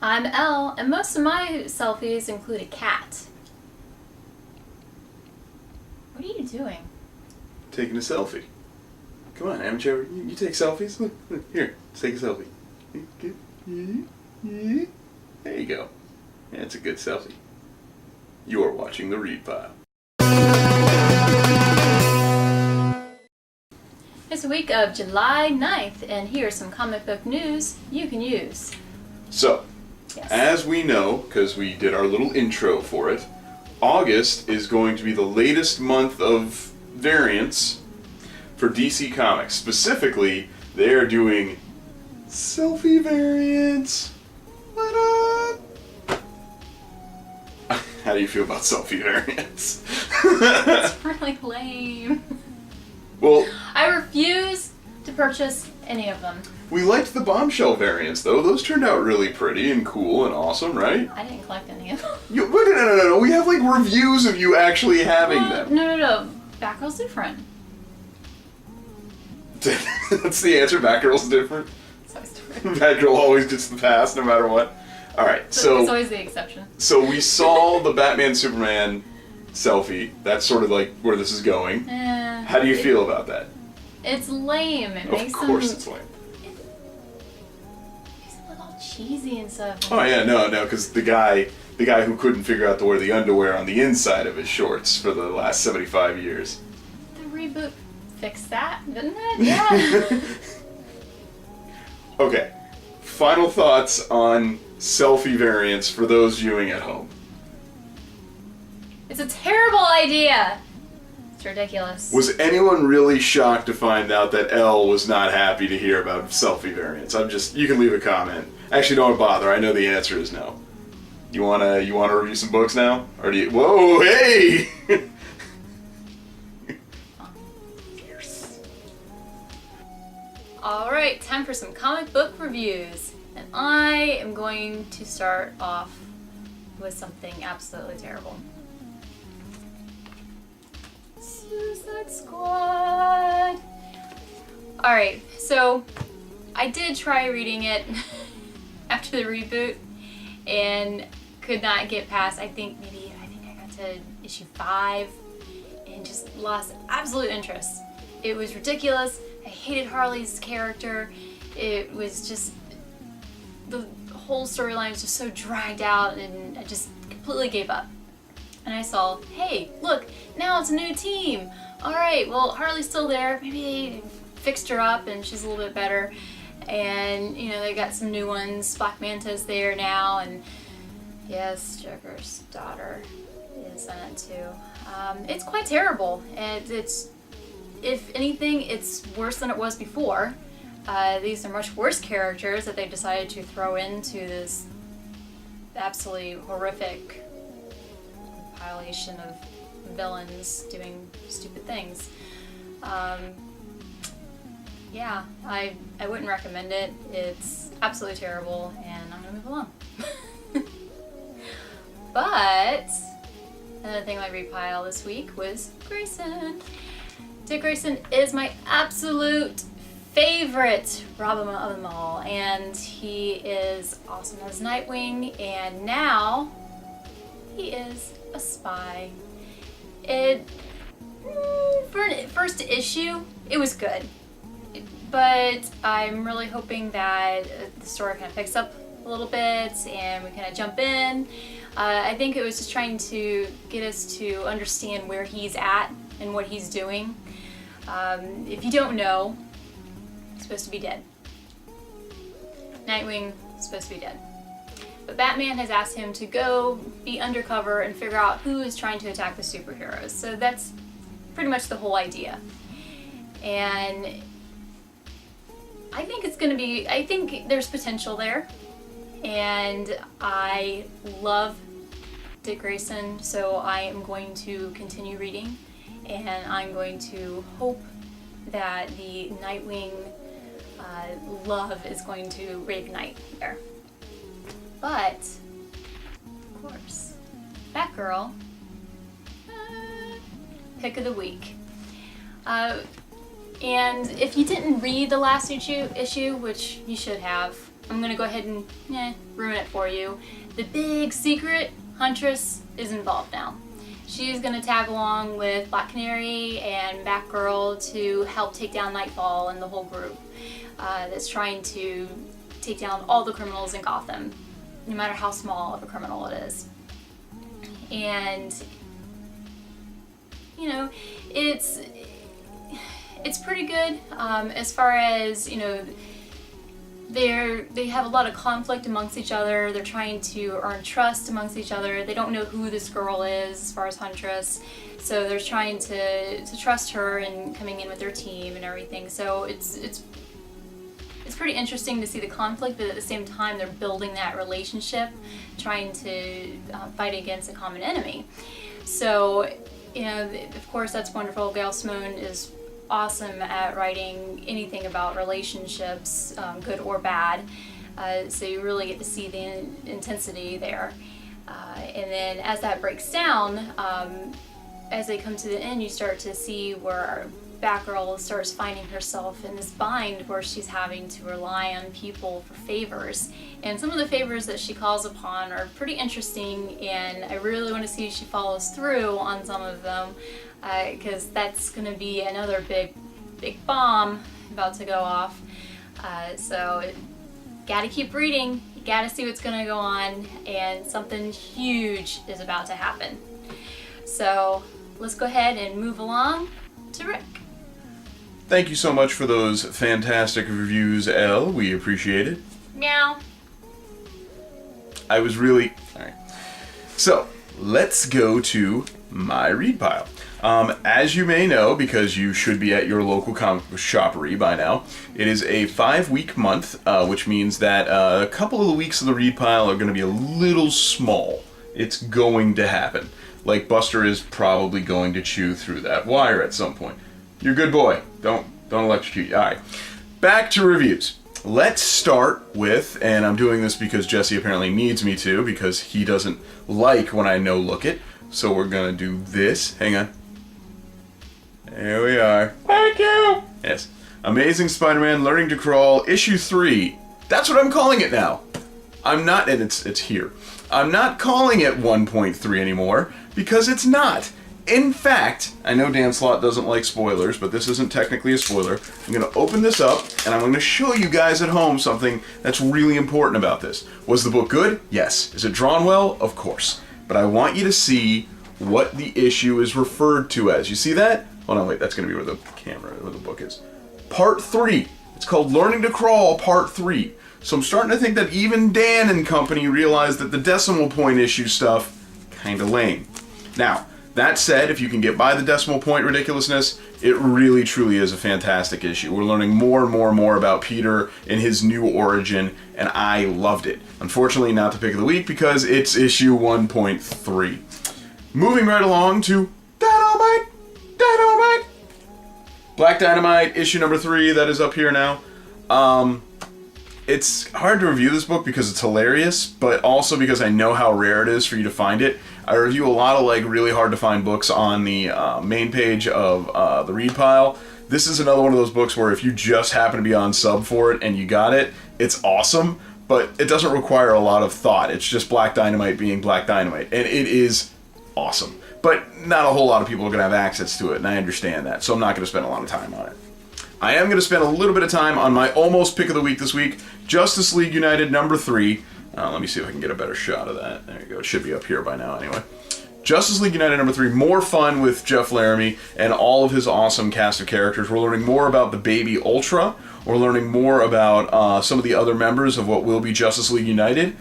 I'm Elle, and most of my selfies include a cat. What are you doing? Taking a selfie. Come on, haven't you ever... You take selfies? Look, here, take a selfie. There you go. Yeah, it's a good selfie. You're watching The Read Pile. It's the week of July 9th, and here's some comic book news you can use. So, Yes. as we know, because we did our little intro for it, August is going to be the latest month of variants for DC Comics. Specifically, they are doing selfie variants. What up? How do you feel about selfie variants? It's really lame. Well, I refuse to purchase any of them. we liked the bombshell variants, though. Those turned out really pretty and cool and awesome, right? I didn't collect any of them. No. We have, like, reviews of you actually having them. No. Batgirl's different. That's the answer. Batgirl's different. It's always different. Batgirl always gets the pass, no matter what. Alright, It's so always the exception. we saw the Batman-Superman selfie. That's sort of like where this is going. How do you feel about that? It's lame. It Of makes course them, it's lame. It makes them look all cheesy and stuff. Oh yeah, no, because the guy who couldn't figure out to wear the underwear on the inside of his shorts for the last 75 years. The reboot fixed that, didn't it? Yeah. Okay, final thoughts on selfie variants for those viewing at home. It's a terrible idea. It's ridiculous. Was anyone really shocked to find out that Elle was not happy to hear about selfie variants? You can leave a comment. Actually, don't bother. I know the answer is no. You wanna review some books now? Or do you... Whoa, hey! Fierce. Alright, time for some comic book reviews. And I am going to start off with something absolutely terrible. Suicide Squad! Alright, so I did try reading it after the reboot and could not get past, I think I got to issue 5 and just lost absolute interest. It was ridiculous. I hated Harley's character. It was just, the whole storyline was just so dragged out, and I just completely gave up. And I saw, hey, look, now it's a new team. Alright, well, Harley's still there. Maybe they fixed her up and she's a little bit better. And, they got some new ones. Black Manta's there now, and yes, Joker's daughter is in it too. It's quite terrible. It's, if anything, it's worse than it was before. These are much worse characters that they decided to throw into this absolutely horrific compilation of villains doing stupid things. Yeah, I wouldn't recommend it. It's absolutely terrible, and I'm gonna move along. But another thing on my read pile this week was Grayson. Dick Grayson is my absolute favorite Robin of them all, and he is awesome as Nightwing, and now he is a spy. For an first issue, it was good, but I'm really hoping that the story kind of picks up a little bit and we kind of jump in. I think it was just trying to get us to understand where he's at and what he's doing. If you don't know, he's supposed to be dead. Nightwing is supposed to be dead. But Batman has asked him to go be undercover and figure out who is trying to attack the superheroes. So that's pretty much the whole idea. And I think there's potential there. And I love Dick Grayson, so I am going to continue reading. And I'm going to hope that the Nightwing love is going to reignite there. But, of course, Batgirl, pick of the week. And if you didn't read the last issue, which you should have, I'm gonna go ahead and ruin it for you. The big secret, Huntress is involved now. She's going to tag along with Black Canary and Batgirl to help take down Nightfall and the whole group that's trying to take down all the criminals in Gotham, no matter how small of a criminal it is. And, you know, it's pretty good as far as, you know, they have a lot of conflict amongst each other. They're trying to earn trust amongst each other. They don't know who this girl is as far as Huntress, so they're trying to trust her and coming in with their team and everything. So it's pretty interesting to see the conflict, but at the same time they're building that relationship, trying to fight against a common enemy. So, you know, of course that's wonderful. Gail Simone is awesome at writing anything about relationships, good or bad. So you really get to see the intensity there. And then as that breaks down, as they come to the end, you start to see where Batgirl starts finding herself in this bind where she's having to rely on people for favors. And some of the favors that she calls upon are pretty interesting, and I really want to see if she follows through on some of them, because that's going to be another big bomb about to go off. So gotta keep reading, you gotta see what's going to go on, and something huge is about to happen. So let's go ahead and move along to Rick. Thank you so much for those fantastic reviews, Elle. We appreciate it. Meow. Alright. So, let's go to my read pile. As you may know, because you should be at your local comic book shoppery by now, it is a 5-week month, which means that a couple of the weeks of the read pile are going to be a little small. It's going to happen. Like Buster is probably going to chew through that wire at some point. You're a good boy. Don't electrocute you. Alright. Back to reviews. Let's start with, and I'm doing this because Jesse apparently needs me to, because he doesn't like when I no-look it. So we're gonna do this. Hang on. There we are. Thank you! Yes. Amazing Spider-Man Learning to Crawl, issue 3. That's what I'm calling it now. I'm not, and it's here. I'm not calling it 1.3 anymore, because it's not. In fact, I know Dan Slott doesn't like spoilers, but this isn't technically a spoiler. I'm going to open this up, and I'm going to show you guys at home something that's really important about this. Was the book good? Yes. Is it drawn well? Of course. But I want you to see what the issue is referred to as. You see that? Hold on, wait, that's going to be where the book is. Part 3. It's called Learning to Crawl, Part 3. So I'm starting to think that even Dan and company realized that the decimal point issue stuff, kinda lame. Now, that said, if you can get by the decimal point ridiculousness, it really truly is a fantastic issue. We're learning more and more and more about Peter and his new origin, and I loved it. Unfortunately, not the pick of the week because it's issue 1.3. Moving right along to Dynamite! Black Dynamite, issue number 3, that is up here now. It's hard to review this book because it's hilarious, but also because I know how rare it is for you to find it. I review a lot of like really hard to find books on the main page of the read pile. This is another one of those books where if you just happen to be on sub for it and you got it, it's awesome, but it doesn't require a lot of thought. It's just Black Dynamite being Black Dynamite, and it is awesome. But not a whole lot of people are going to have access to it, and I understand that, so I'm not going to spend a lot of time on it. I am going to spend a little bit of time on my almost pick of the week this week, Justice League United number 3. Let me see if I can get a better shot of that. There you go. It should be up here by now anyway. Justice League United number 3. More fun with Jeff Laramie and all of his awesome cast of characters. We're learning more about the Baby Ultra. We're learning more about some of the other members of what will be Justice League United.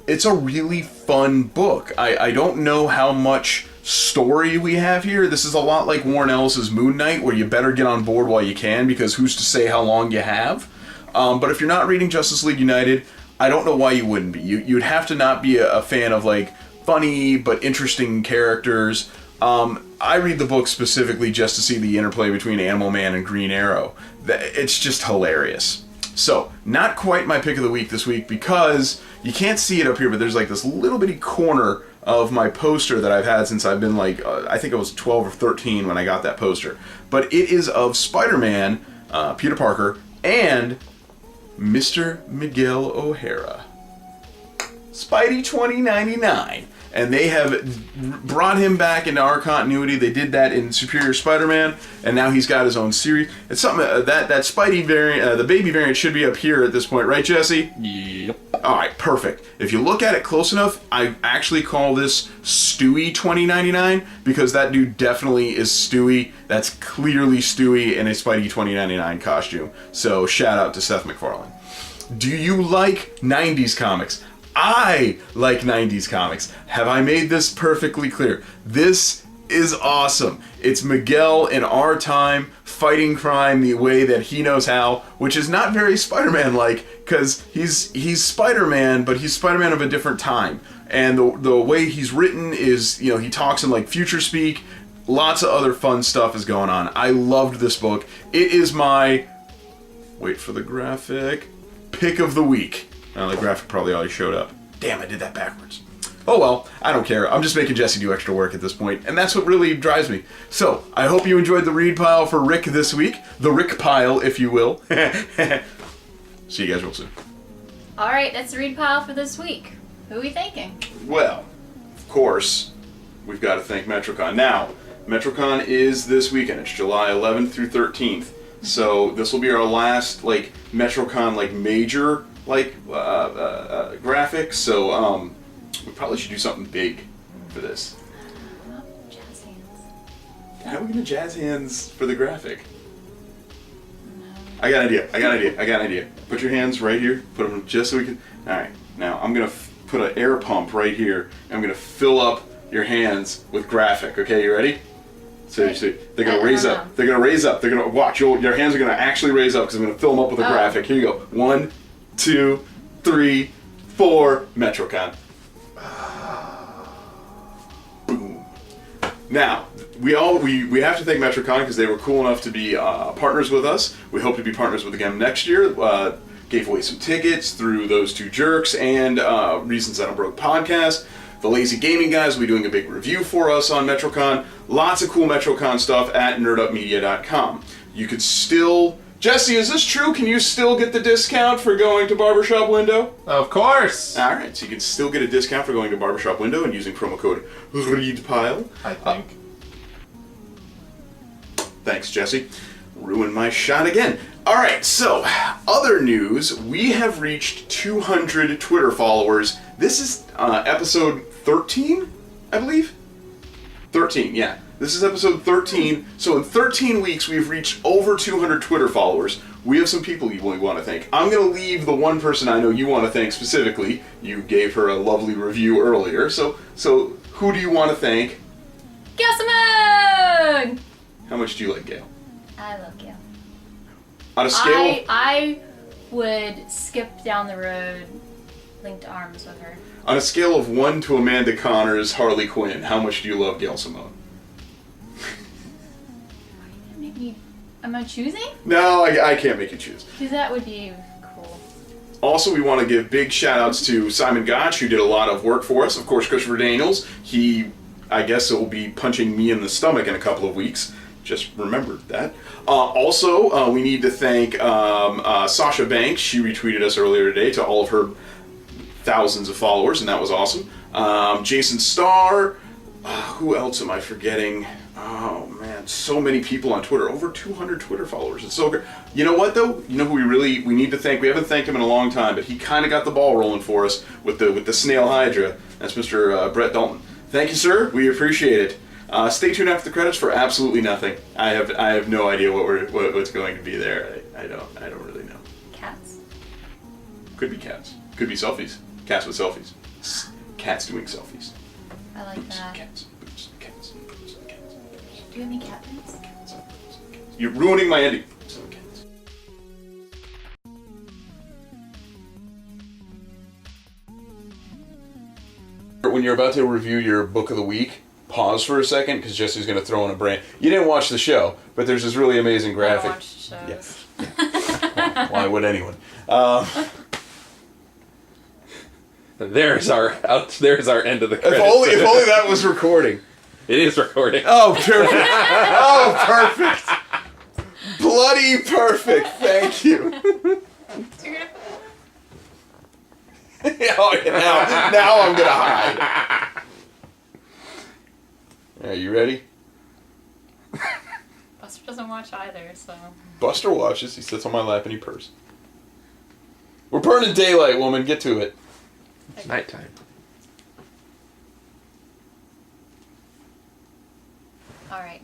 It's a really fun book. I don't know how much story we have here. This is a lot like Warren Ellis's Moon Knight, where you better get on board while you can, because who's to say how long you have. But if you're not reading Justice League United, I don't know why you wouldn't be. You'd have to not be a fan of like funny but interesting characters. I read the book specifically just to see the interplay between Animal Man and Green Arrow. It's just hilarious. So, not quite my pick of the week this week because you can't see it up here, but there's like this little bitty corner of my poster that I've had since I've been like, I think I was 12 or 13 when I got that poster. But it is of Spider-Man, Peter Parker, and Mr. Miguel O'Hara. Spidey 2099. And they have brought him back into our continuity. They did that in Superior Spider-Man, and now he's got his own series. It's something that Spidey variant, the baby variant, should be up here at this point, right, Jesse? Yep. All right, perfect. If you look at it close enough, I actually call this Stewie 2099 because that dude definitely is Stewie. That's clearly Stewie in a Spidey 2099 costume. So shout out to Seth MacFarlane. Do you like 90s comics? I like 90s comics. Have I made this perfectly clear? This is awesome. It's Miguel in our time fighting crime the way that he knows how, which is not very Spider-Man-like because he's Spider-Man, but he's Spider-Man of a different time. And the way he's written is, you know, he talks in like future speak. Lots of other fun stuff is going on. I loved this book. It is my, wait for the graphic, pick of the week. The graphic probably already showed up. Damn, I did that backwards. Oh well, I don't care. I'm just making Jesse do extra work at this point, and that's what really drives me. So, I hope you enjoyed the read pile for Rick this week. The Rick pile, if you will. See you guys real soon. Alright, that's the read pile for this week. Who are we thanking? Well, of course, we've got to thank Metrocon. Now, Metrocon is this weekend. It's July 11th through 13th. So, this will be our last, like, Metrocon, like, major graphics, so we probably should do something big for this. Jazz hands. How are we gonna jazz hands for the graphic? I got an idea. Put your hands right here. Put them just so we can. All right. Now I'm gonna put an air pump right here. And I'm gonna fill up your hands with graphic. Okay, you ready? So they're gonna raise up. They're gonna raise up. They're gonna watch. Your hands are gonna actually raise up because I'm gonna fill them up with a graphic. Here you go. 1, 2, 3, 4. Metrocon. Boom. Now we have to thank Metrocon because they were cool enough to be partners with us. We hope to be partners with them next year. Gave away some tickets through those two jerks and Reasons That I'm Broke podcast. The Lazy Gaming guys will be doing a big review for us on Metrocon. Lots of cool Metrocon stuff at nerdupmedia.com. You could still... Jesse, is this true? Can you still get the discount for going to Barbershop Window? Of course! Alright, so you can still get a discount for going to Barbershop Window and using promo code READPILE. I think. Thanks, Jesse. Ruined my shot again. Alright, so, other news. We have reached 200 Twitter followers. This is episode 13, I believe? 13, yeah. This is episode 13. So in 13 weeks, we've reached over 200 Twitter followers. We have some people we want to thank. I'm going to leave the one person I know you want to thank specifically. You gave her a lovely review earlier. So who do you want to thank? Gail Simone! How much do you like Gail? I love Gail. On a scale... I would skip down the road, linked arms with her. On a scale of 1 to Amanda Connor's Harley Quinn, how much do you love Gail Simone? Am I choosing? No, I can't make you choose. Because that would be cool. Also, we want to give big shout-outs to Simon Gotch, who did a lot of work for us. Of course, Christopher Daniels. He, I guess, will be punching me in the stomach in a couple of weeks. Just remembered that. Also, we need to thank Sasha Banks. She retweeted us earlier today to all of her thousands of followers, and that was awesome. Jason Starr. Who else am I forgetting? Oh man, so many people on Twitter. Over 200 Twitter followers. It's so great. You know what though? You know who we need to thank? We haven't thanked him in a long time, but he kind of got the ball rolling for us with the snail hydra. That's Mr. Brett Dalton. Thank you, sir. We appreciate it. Stay tuned after the credits for absolutely nothing. I have no idea what's going to be there. I don't really know. Cats? Could be cats. Could be selfies. Cats with selfies. Cats doing selfies. I like that. Cats. Boots. Cats. Boots. Cats. Do you have any cat pins? Cats. You're ruining my ending. Cats. When you're about to review your book of the week, pause for a second because Jesse's going to throw in a brand. You didn't watch the show, but there's this really amazing graphic. I watch shows. Yes. Why would anyone? There's our end of the credits. If only that was recording. It is recording. Oh, perfect. Oh, perfect. Bloody perfect. Thank you. So you're gonna... Oh, yeah, now I'm gonna hide. Are you ready? Buster doesn't watch either, so... Buster watches. He sits on my lap and he purrs. We're burning daylight, woman. Get to it. It's nighttime. Alright.